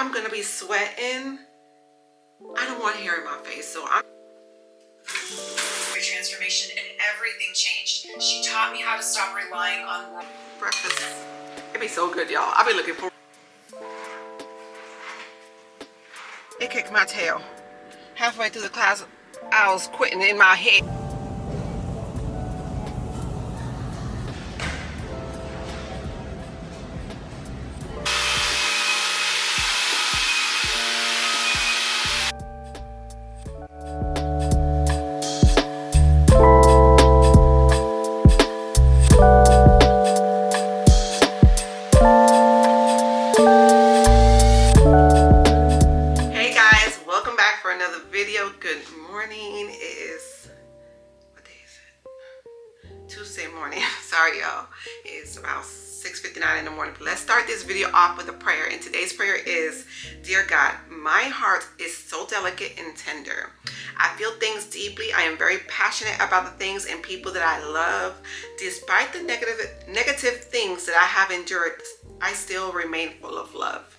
I'm gonna be sweating, I don't want hair in my face, so I'm transformation and everything changed. She taught me how to stop relying on breakfast. It'd be so good, y'all. I'll be looking for it. Kicked my tail. Halfway through the class, I was quitting in my head. Good morning. It is, what day is it? Tuesday morning. Sorry, y'all. It's about 6:59 in the morning. But let's start this video off with a prayer. And today's prayer is, Dear God, my heart is so delicate and tender. I feel things deeply. I am very passionate about the things and people that I love. Despite the negative things that I have endured, I still remain full of love.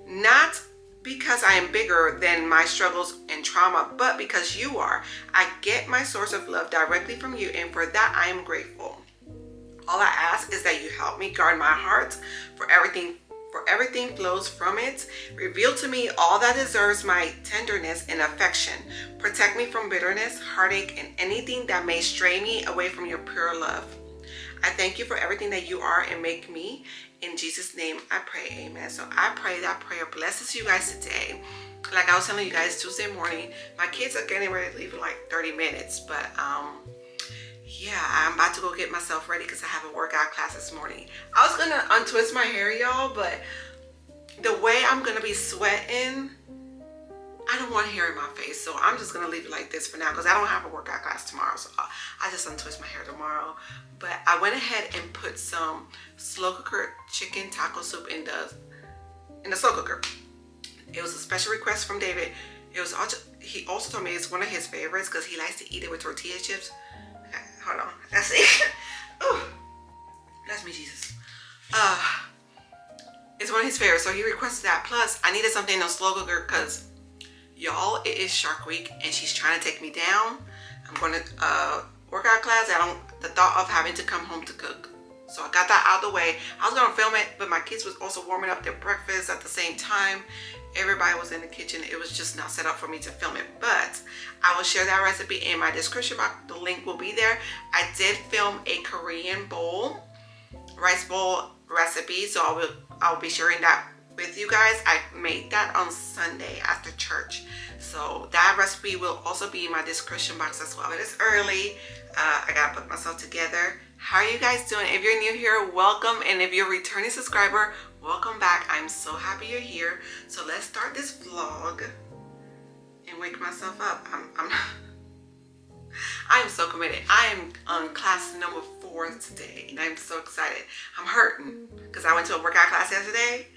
Not because I am bigger than my struggles and trauma, but because you are. I get my source of love directly from you, and for that I am grateful. All I ask is that you help me guard my heart, for everything flows from it. Reveal to me all that deserves my tenderness and affection. Protect me from bitterness, heartache, and anything that may stray me away from your pure love. I thank you for everything that you are and make me. In Jesus' name I pray, amen. So I pray that prayer blesses you guys today. Like I was telling you guys Tuesday morning, my kids are getting ready to leave in like 30 minutes. But yeah, I'm about to go get myself ready because I have a workout class this morning. I was going to untwist my hair, y'all, but the way I'm going to be sweating, I don't want hair in my face, so I'm just going to leave it like this for now because I don't have a workout class tomorrow, so I just untwist my hair tomorrow. But I went ahead and put some slow cooker chicken taco soup in the slow cooker. It was a special request from David. It was also, he also told me it's one of his favorites because he likes to eat it with tortilla chips. Okay, hold on, that's it. Oh, bless me, Jesus. It's one of his favorites, so he requested that. Plus, I needed something in the slow cooker because, y'all, it is Shark Week and she's trying to take me down. I'm going to workout class. The thought of having to come home to cook. So I got that out of the way. I was going to film it, but my kids was also warming up their breakfast at the same time. Everybody was in the kitchen. It was just not set up for me to film it, but I will share that recipe in my description box. The link will be there. I did film a Korean bowl, rice bowl recipe, so I'll be sharing that with you guys. I made that on Sunday after church, so that recipe will also be in my description box as well. It is early. I gotta put myself together. How are you guys doing? If you're new here, welcome, and if you're a returning subscriber, welcome back. I'm so happy you're here. So let's start this vlog and wake myself up. I'm so committed. I am on class number 4 today, and I'm so excited. I'm hurting because I went to a workout class yesterday.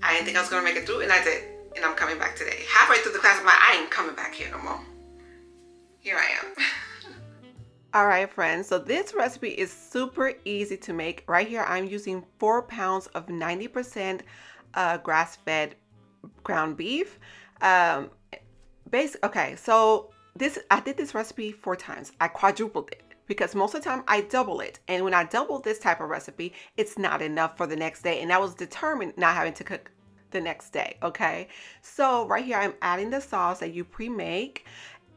I didn't think I was gonna make it through, and I did. And I'm coming back today. Halfway through the class, I'm like, I ain't coming back here no more. Here I am. All right, friends. So this recipe is super easy to make. Right here, I'm using 4 pounds of 90% grass-fed ground beef. Okay, so I did this recipe 4 times. I quadrupled it because most of the time I double it. And when I double this type of recipe, it's not enough for the next day. And I was determined not having to cook the next day, okay? So right here, I'm adding the sauce that you pre-make.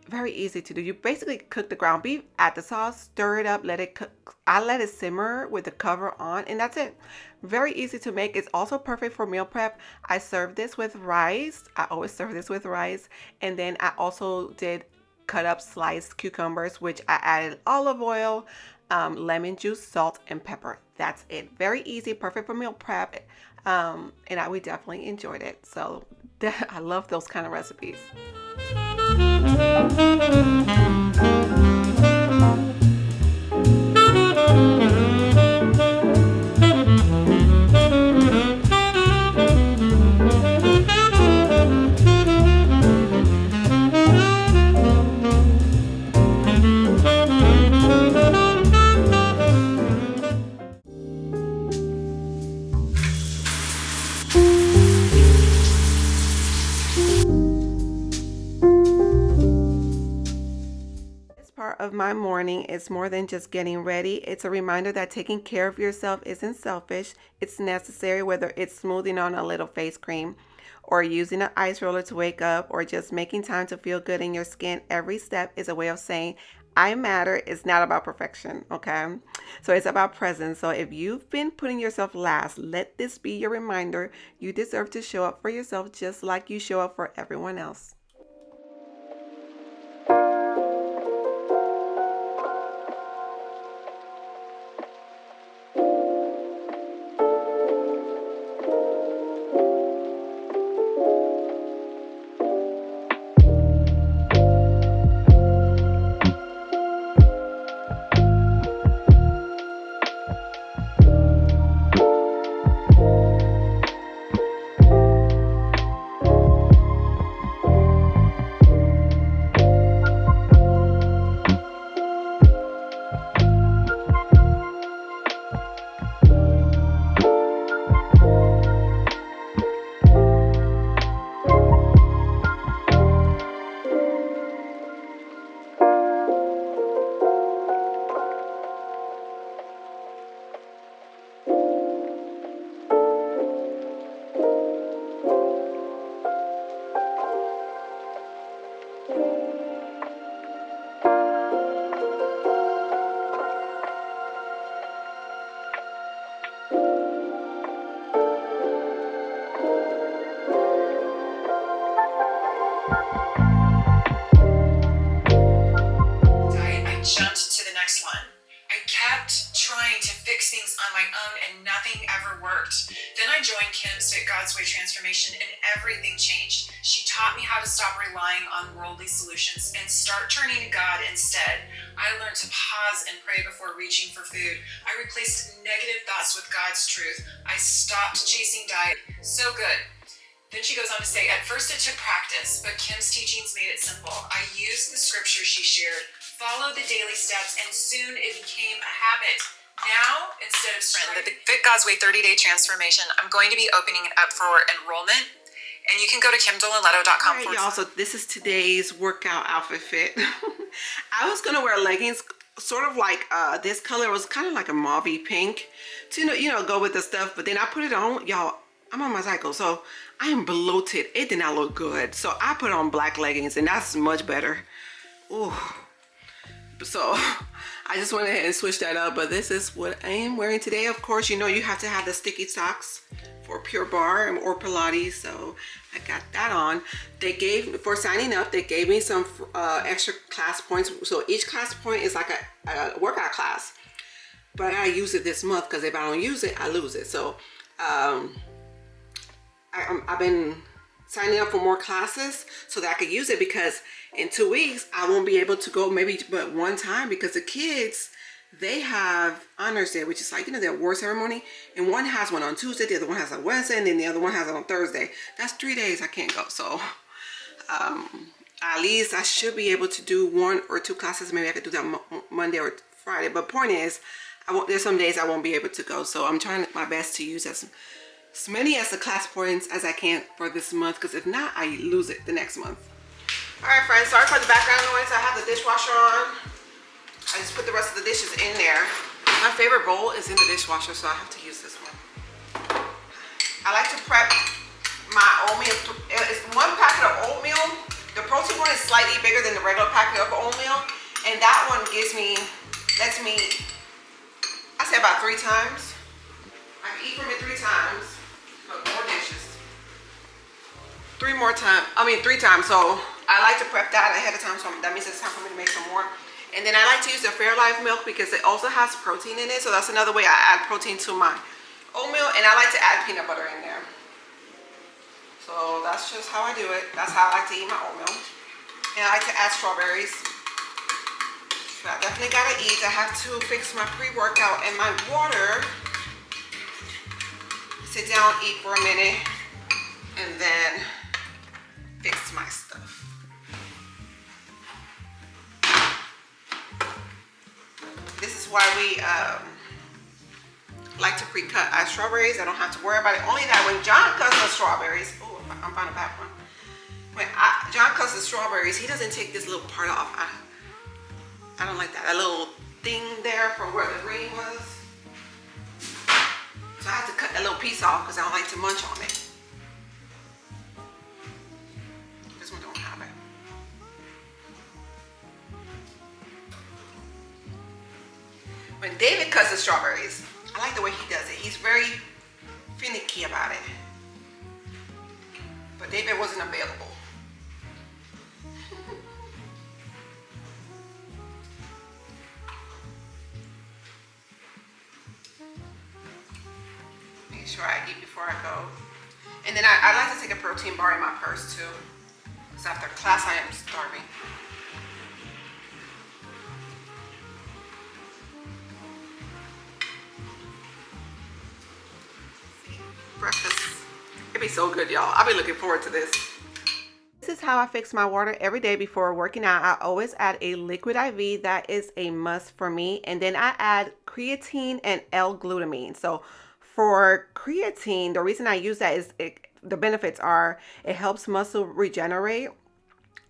Very easy to do. You basically cook the ground beef, add the sauce, stir it up, let it cook. I let it simmer with the cover on, and that's it. Very easy to make. It's also perfect for meal prep. I serve this with rice. I always serve this with rice. And then I also did cut up sliced cucumbers, which I added olive oil, lemon juice, salt, and pepper. That's it. Very easy, perfect for meal prep. And we definitely enjoyed it. So I love those kind of recipes. of my morning is more than just getting ready. It's a reminder that taking care of yourself isn't selfish. It's necessary, whether it's smoothing on a little face cream or using an ice roller to wake up or just making time to feel good in your skin. Every step is a way of saying, I matter. It's not about perfection, okay? So it's about presence. So if you've been putting yourself last, let this be your reminder. You deserve to show up for yourself just like you show up for everyone else. Transformation, and everything changed. She taught me how to stop relying on worldly solutions and start turning to God instead. I learned to pause and pray before reaching for food. I replaced negative thoughts with God's truth. I stopped chasing diet. So good. Then she goes on to say, at first it took practice, but Kim's teachings made it simple. I used the scriptures she shared, followed the daily steps, and soon it became a habit. Now, instead of the Fit God's Way 30-day transformation, I'm going to be opening it up for enrollment. And you can go to kimdolanletto.com. All right, y'all, so this is today's workout outfit fit. I was going to wear leggings, sort of like this color. Was kind of like a mauvey pink to, go with the stuff. But then I put it on, y'all, I'm on my cycle, so I am bloated. It did not look good. So I put on black leggings, and that's much better. Ooh. So I just went ahead and switched that up, but this is what I am wearing today. Of course, you have to have the sticky socks for Pure Barre or Pilates, so I got that on. For signing up, they gave me some extra class points. So each class point is like a workout class, but I gotta use it this month because if I don't use it, I lose it. So I've been signing up for more classes so that I could use it, because in 2 weeks I won't be able to go maybe but one time, because the kids, they have honors day, which is like their award ceremony, and one has one on Tuesday, the other one has on Wednesday, and then the other one has it on Thursday. That's 3 days I can't go. So at least I should be able to do 1 or 2 classes. Maybe I could do that Monday or Friday, but point is, there's some days I won't be able to go, so I'm trying my best to use as many as the class points as I can for this month, because if not, I lose it the next month. All right, friends, sorry for the background noise. I have the dishwasher on. I just put the rest of the dishes in there. My favorite bowl is in the dishwasher, so I have to use this one. I like to prep my oatmeal. It's 1 packet of oatmeal. The protein one is slightly bigger than the regular packet of oatmeal, and that one lets me, I say about 3 times. I can eat from it 3 times, but more dishes. 3 times. So I like to prep that ahead of time, so that means it's time for me to make some more. And then I like to use the Fairlife milk because it also has protein in it, so that's another way I add protein to my oatmeal. And I like to add peanut butter in there. So that's just how I do it. That's how I like to eat my oatmeal. And I like to add strawberries. So I definitely gotta eat. I have to fix my pre-workout and my water. Sit down, eat for a minute, and then fix my stuff. This is why we like to pre-cut our strawberries. I don't have to worry about it. Only that when John cuts the strawberries, oh, I'm finding a bad one. When John cuts the strawberries, he doesn't take this little part off. I don't like that. That little thing there from where the green was. So I have to cut that little piece off because I don't like to munch on it. This one don't have it. When David cuts the strawberries, I like the way he does it. He's very finicky about it. But David wasn't available. Make sure I eat before I go. And then I like to take a protein bar in my purse too. Because after class I am starving. Breakfast. It'd be so good, y'all. I'll be looking forward to this. This is how I fix my water every day before working out. I always add a liquid IV. That is a must for me. And then I add creatine and L-glutamine. So for creatine, the reason I use that is the benefits are it helps muscle regenerate.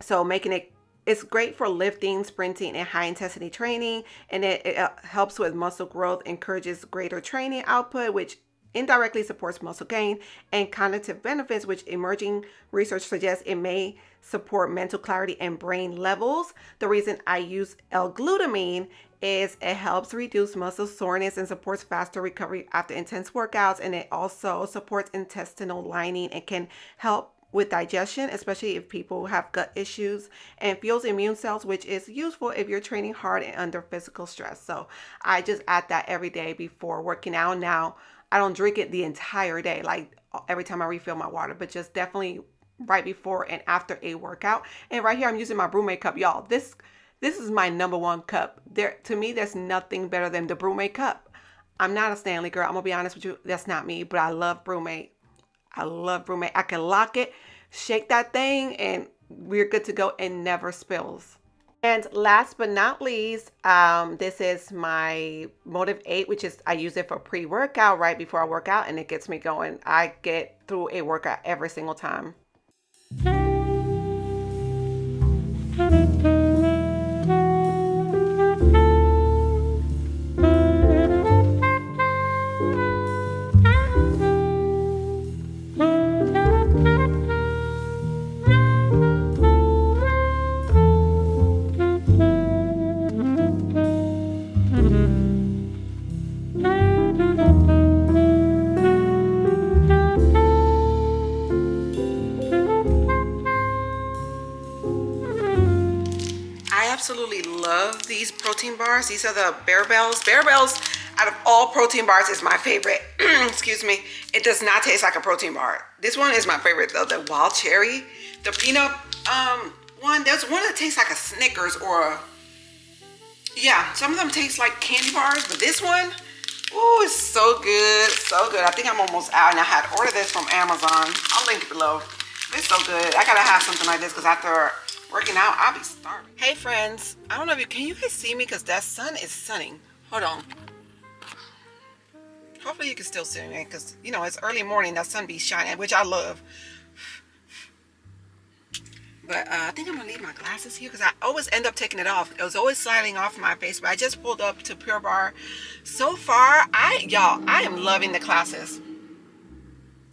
So making it's great for lifting, sprinting, and high intensity training. And it helps with muscle growth, encourages greater training output, which indirectly supports muscle gain, and cognitive benefits, which emerging research suggests it may support mental clarity and brain levels. The reason I use L-glutamine is it helps reduce muscle soreness and supports faster recovery after intense workouts, and it also supports intestinal lining and can help with digestion, especially if people have gut issues, and fuels immune cells, which is useful if you're training hard and under physical stress. So I just add that every day before working out. Now, I don't drink it the entire day, like every time I refill my water, but just definitely right before and after a workout. And right here, I'm using my BrewMate cup, y'all. This is my #1 cup. To me, there's nothing better than the BrewMate cup. I'm not a Stanley girl. I'm gonna be honest with you. That's not me, but I love BrewMate. I love BrewMate. I can lock it, shake that thing, and we're good to go and never spills. And last but not least, this is my Motive 8, which is I use it for pre-workout right before I work out, and it gets me going. I get through a workout every single time. Absolutely love these protein bars. These are the Bearbells. Bearbells, out of all protein bars, is my favorite. Excuse me. It does not taste like a protein bar. This one is my favorite though. The wild cherry, the peanut one. There's one that tastes like a Snickers or yeah. Some of them taste like candy bars, but this one, ooh, it's so good, so good. I think I'm almost out, and I had ordered this from Amazon. I'll link it below. It's so good. I gotta have something like this because after working out, I'll be starving. Hey friends, I don't know if can you guys see me because that sun is sunning. Hold on. Hopefully you can still see me because you know it's early morning. That sun be shining, which I love. But I think I'm gonna leave my glasses here because I always end up taking it off. It was always sliding off my face. But I just pulled up to Pure Barre. So far, I am loving the classes.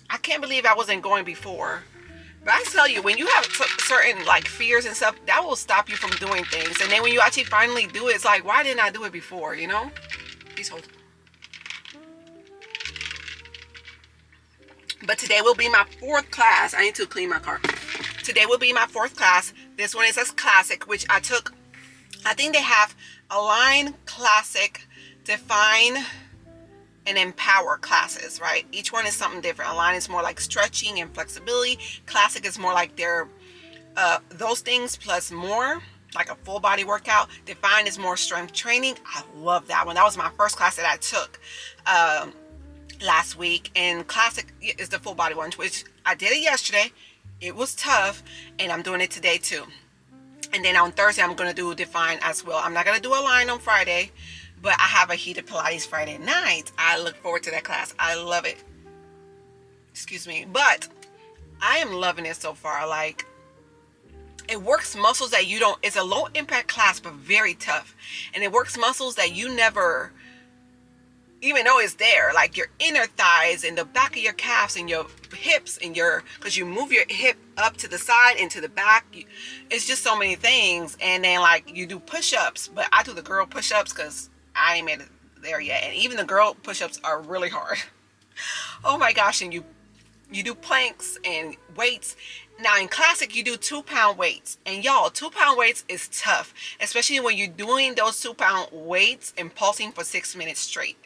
I can't believe I wasn't going before. But I tell you, when you have certain like fears and stuff, that will stop you from doing things. And then when you actually finally do it, it's like, why didn't I do it before, you know? Please hold. But today will be my 4th class. I need to clean my car. Today will be my 4th class. This one is a classic, which I took. I think they have Align, Classic, Define, and Empower classes, right? Each one is something different. Align is more like stretching and flexibility. Classic is more like their those things plus more, like a full body workout. Define is more strength training. I love that one. That was my first class that I took last week. And Classic is the full body one, which I did it yesterday. It was tough, and I'm doing it today too. And then on Thursday, I'm going to do Define as well. I'm not going to do Align on Friday, but I have a heated Pilates Friday night. I look forward to that class. I love it. Excuse me. But I am loving it so far. Like, it works muscles that you don't, it's a low impact class, but very tough. And it works muscles that you never even know it's there, like your inner thighs and the back of your calves and your hips and because you move your hip up to the side and to the back. It's just so many things. And then like you do push-ups, but I do the girl push-ups because I ain't made it there yet. And even the girl push-ups are really hard. Oh my gosh. And you do planks and weights. Now in classic, you do 2-pound weights, and y'all, 2-pound weights is tough, especially when you're doing those 2-pound weights and pulsing for 6 minutes straight.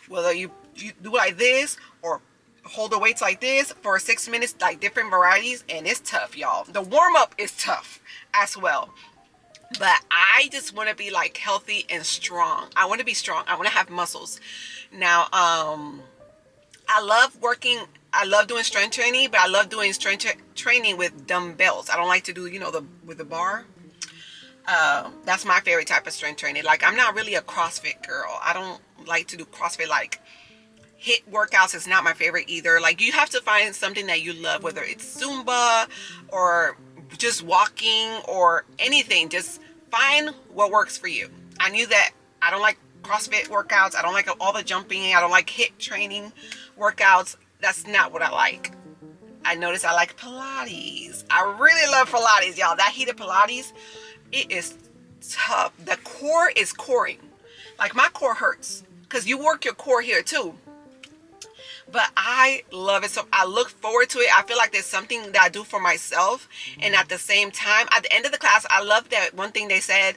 Whether you do like this or hold the weights like this for 6 minutes, like different varieties, and it's tough, y'all. The warm-up is tough as well. But I just want to be like healthy and strong. I want to be strong. I want to have muscles. Now, I love doing strength training, but I love doing strength training with dumbbells. I don't like to do, with the bar. That's my favorite type of strength training. Like, I'm not really a CrossFit girl. I don't like to do CrossFit, like HIIT workouts is not my favorite either. Like, you have to find something that you love, whether it's Zumba or just walking or anything. Just find what works for you. I knew that I don't like CrossFit workouts. I don't like all the jumping. I don't like HIIT training workouts. That's not what I like. I noticed I like Pilates. I really love Pilates, y'all. That heated Pilates, it is tough. The core is coring. Like, my core hurts because you work your core here too. But I love it. So I look forward to it. I feel like there's something that I do for myself. And at the same time, at the end of the class, I love that one thing they said,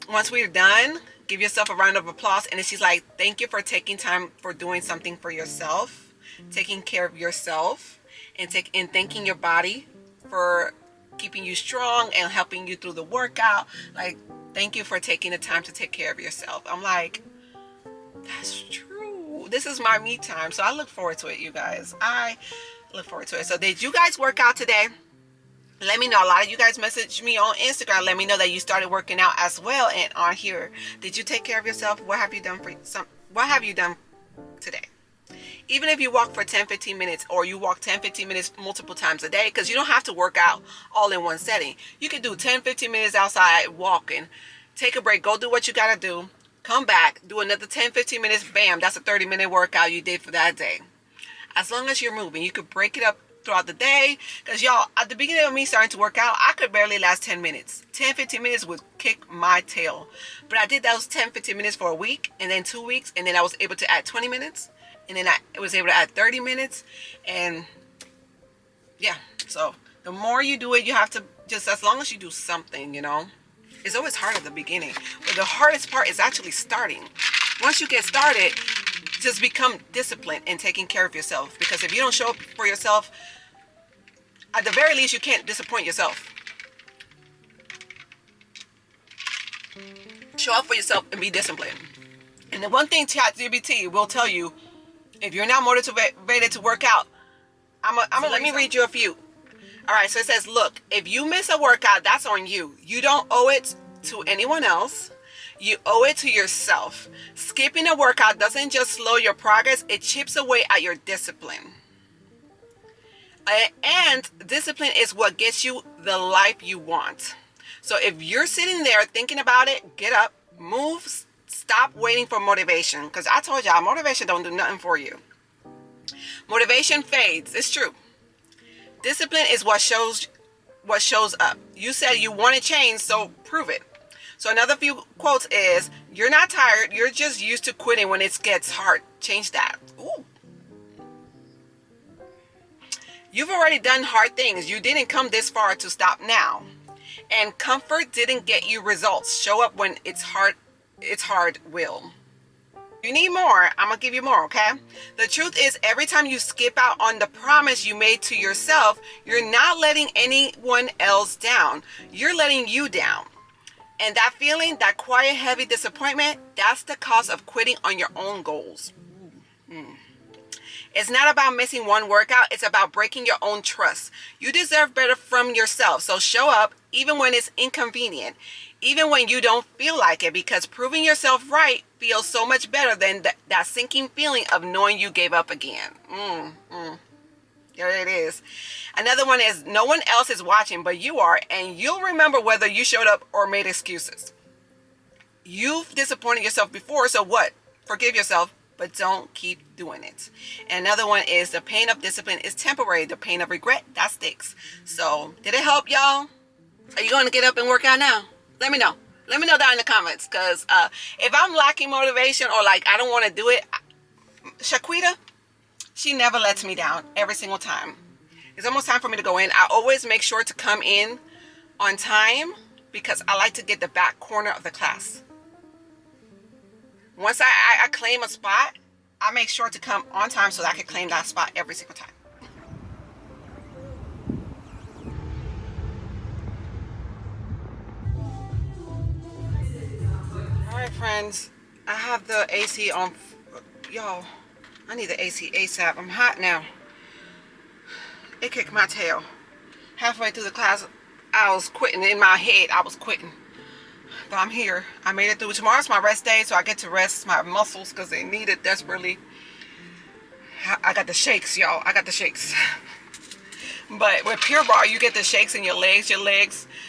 once we're done, give yourself a round of applause. And then she's like, thank you for taking time for doing something for yourself, taking care of yourself, and thanking your body for keeping you strong and helping you through the workout. Like, thank you for taking the time to take care of yourself. I'm like, that's true. This is my me time. So I look forward to it, you guys. I look forward to it. So did you guys work out today? Let me know. A lot of you guys messaged me on Instagram. Let me know that you started working out as well. And on here, did you take care of yourself? What have you done what have you done today? Even if you walk for 10-15 minutes, or you walk 10-15 minutes multiple times a day, because you don't have to work out all in one setting. You can do 10-15 minutes outside walking, take a break, go do what you got to do, come back, do another 10-15 minutes, bam, that's a 30-minute workout you did for that day. As long as you're moving, you could break it up throughout the day. Because y'all, at the beginning of me starting to work out, I could barely last 10 minutes. 10-15 minutes would kick my tail. But I did those 10-15 minutes for a week, and then 2 weeks, and then I was able to add 20 minutes. And then I was able to add 30 minutes. And yeah, so the more you do it, you have to just, as long as you do something, It's always hard at the beginning. But the hardest part is actually starting. Once you get started, just become disciplined in taking care of yourself. Because if you don't show up for yourself, at the very least, you can't disappoint yourself. Show up for yourself and be disciplined. And the one thing ChatGPT will tell you, if you're not motivated to work out, let me read you a few. All right, so it says, look, if you miss a workout, that's on you. You don't owe it to anyone else. You owe it to yourself. Skipping a workout doesn't just slow your progress, it chips away at your discipline. And discipline is what gets you the life you want. So if you're sitting there thinking about it, get up, move, stop waiting for motivation. Because I told y'all, motivation don't do nothing for you. Motivation fades. It's true. Discipline is what shows up. You said you want to change, so prove it. So another few quotes is, you're not tired, you're just used to quitting when it gets hard. Change that. Ooh. You've already done hard things. You didn't come this far to stop now. And comfort didn't get you results. Show up when it's hard will. You need more, I'm gonna give you more, okay? The truth is, every time you skip out on the promise you made to yourself, you're not letting anyone else down. You're letting you down. And that feeling, that quiet, heavy disappointment, that's the cost of quitting on your own goals. It's not about missing one workout. It's about breaking your own trust. You deserve better from yourself. So show up even when it's inconvenient, even when you don't feel like it, because proving yourself right feels so much better than that sinking feeling of knowing you gave up again. There it is. Another one is no one else is watching, but you are, and you'll remember whether you showed up or made excuses. You've disappointed yourself before, so what? Forgive yourself, but don't keep doing it. And another one is the pain of discipline is temporary. The pain of regret, that sticks. So, did it help, y'all? Are you going to get up and work out now? Let me know. Let me know down in the comments, because if I'm lacking motivation or like I don't want to do it, Shaquita, she never lets me down every single time. It's almost time for me to go in. I always make sure to come in on time because I like to get the back corner of the class. Once I claim a spot, I make sure to come on time so that I can claim that spot every single time. Alright friends, I have the AC on. Y'all, I need the AC ASAP. I'm hot now. It kicked my tail. Halfway through the class, I was quitting. In my head, I was quitting. But I'm here. I made it through. Tomorrow's my rest day, so I get to rest my muscles because they need it desperately. I got the shakes, y'all. I got the shakes. But with Pure Barre, you get the shakes in your legs,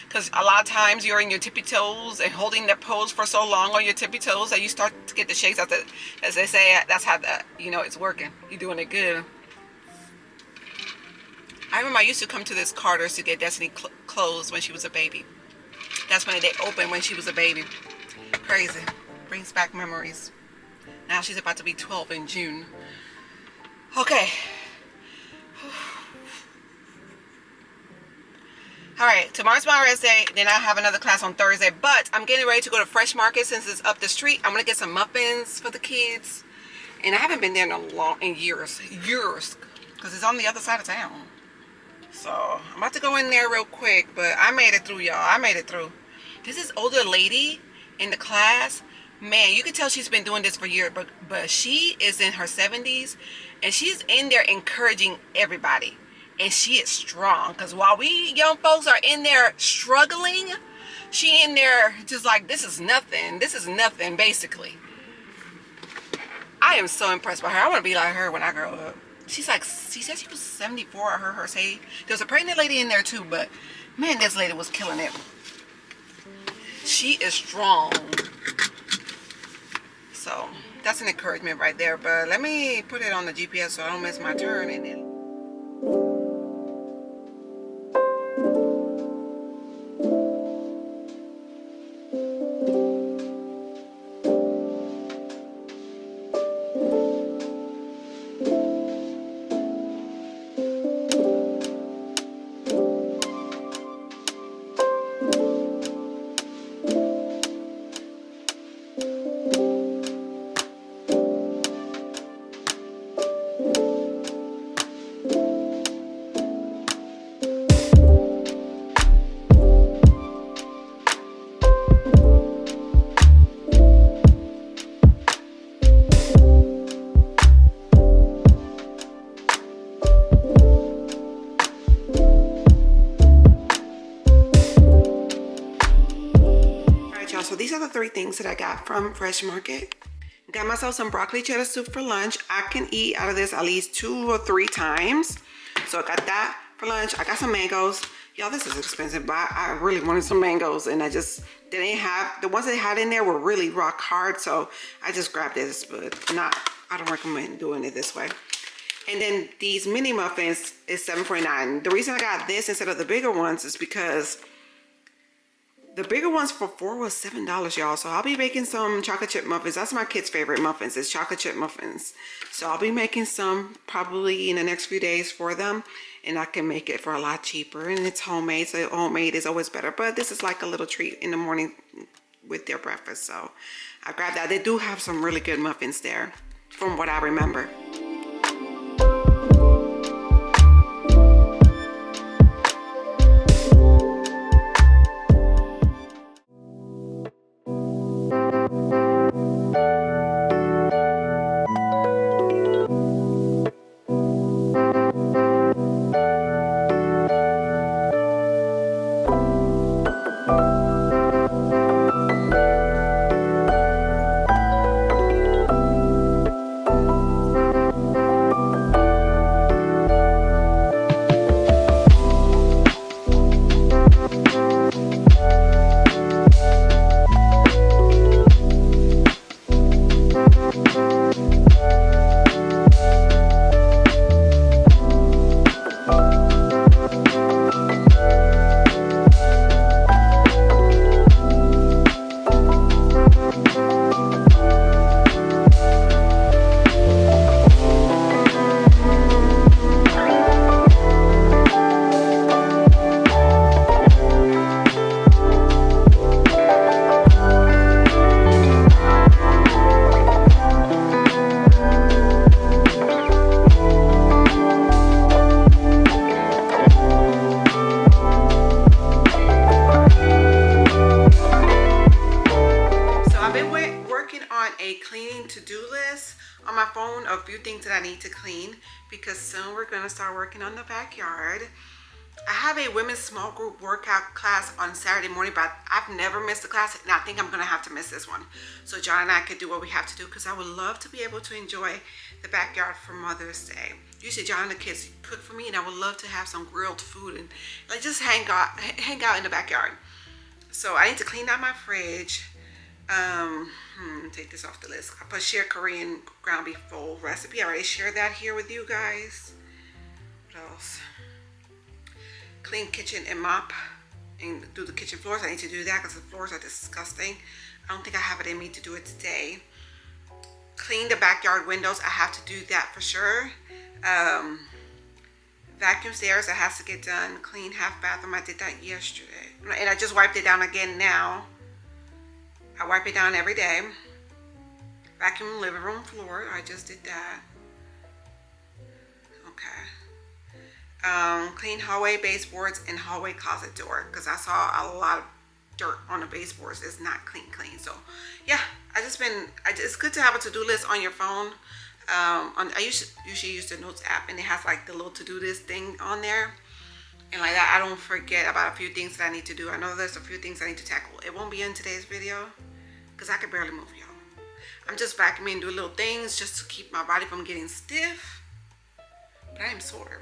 because a lot of times you're in your tippy toes and holding that pose for so long on your tippy toes that you start to get the shakes. As they say, that's how it's working. You're doing it good. I remember I used to come to this Carter's to get Destiny clothes when she was a baby. That's when they opened when she was a baby. Crazy. Brings back memories. Now she's about to be 12 in June. Okay. Alright, tomorrow's my rest day. Then I have another class on Thursday. But I'm getting ready to go to Fresh Market since it's up the street. I'm going to get some muffins for the kids. And I haven't been there in years. Because it's on the other side of town. So, I'm about to go in there real quick. But I made it through, y'all. I made it through. This is older lady in the class. Man, you can tell she's been doing this for years. But she is in her 70s. And she's in there encouraging everybody. And she is strong. Because while we young folks are in there struggling, she in there just like, this is nothing. This is nothing, basically. I am so impressed by her. I want to be like her when I grow up. She's like, she said she was 74. I heard her say. There was a pregnant lady in there too. But, man, this lady was killing it. She is strong. So, that's an encouragement right there. But let me put it on the GPS so I don't miss my turn. And then... So these are the 3 things that I got from Fresh Market. Got myself some broccoli cheddar soup for lunch. I can eat out of this at least 2 or 3 times. So I got that for lunch. I got some mangoes. Y'all, this is expensive, but I really wanted some mangoes, and they didn't have, the ones they had in there were really rock hard, so I just grabbed this, but I don't recommend doing it this way. And then these mini muffins is $7.49. The reason I got this instead of the bigger ones is because the bigger ones for $4 was $7, y'all. So I'll be making some chocolate chip muffins. That's my kids' favorite muffins, is chocolate chip muffins. So I'll be making some probably in the next few days for them. And I can make it for a lot cheaper. And it's homemade, so homemade is always better. But this is like a little treat in the morning with their breakfast. So I grabbed that. They do have some really good muffins there, from what I remember. few things that I need to clean because soon we're gonna start working on the backyard. I have a women's small group workout class on Saturday morning, but I've never missed a class, and I think I'm gonna have to miss this one. So John and I could do what we have to do because I would love to be able to enjoy the backyard for Mother's Day. Usually John and the kids cook for me, and I would love to have some grilled food and like just hang out in the backyard. So I need to clean out my fridge. Take this off the list. I put share Korean ground beef bowl recipe. I already shared that here with you guys. What else? Clean kitchen and mop and do the kitchen floors. I need to do that because the floors are disgusting. I don't think I have it in me to do it today. Clean the backyard windows. I have to do that for sure. Vacuum stairs. That has to get done. Clean half bathroom. I did that yesterday. And I just wiped it down again now. I wipe it down every day. Vacuum living room floor. I just did that. Okay. Clean hallway baseboards and hallway closet door because I saw a lot of dirt on the baseboards. It's not clean. So yeah, it's good to have a to-do list on your phone. I usually use the notes app, and it has like the little to-do list thing on there, and like that I don't forget about a few things that I need to do. I know there's a few things I need to tackle. It won't be in today's video because I can barely move, y'all. I'm just vacuuming and doing little things just to keep my body from getting stiff, but I am sore.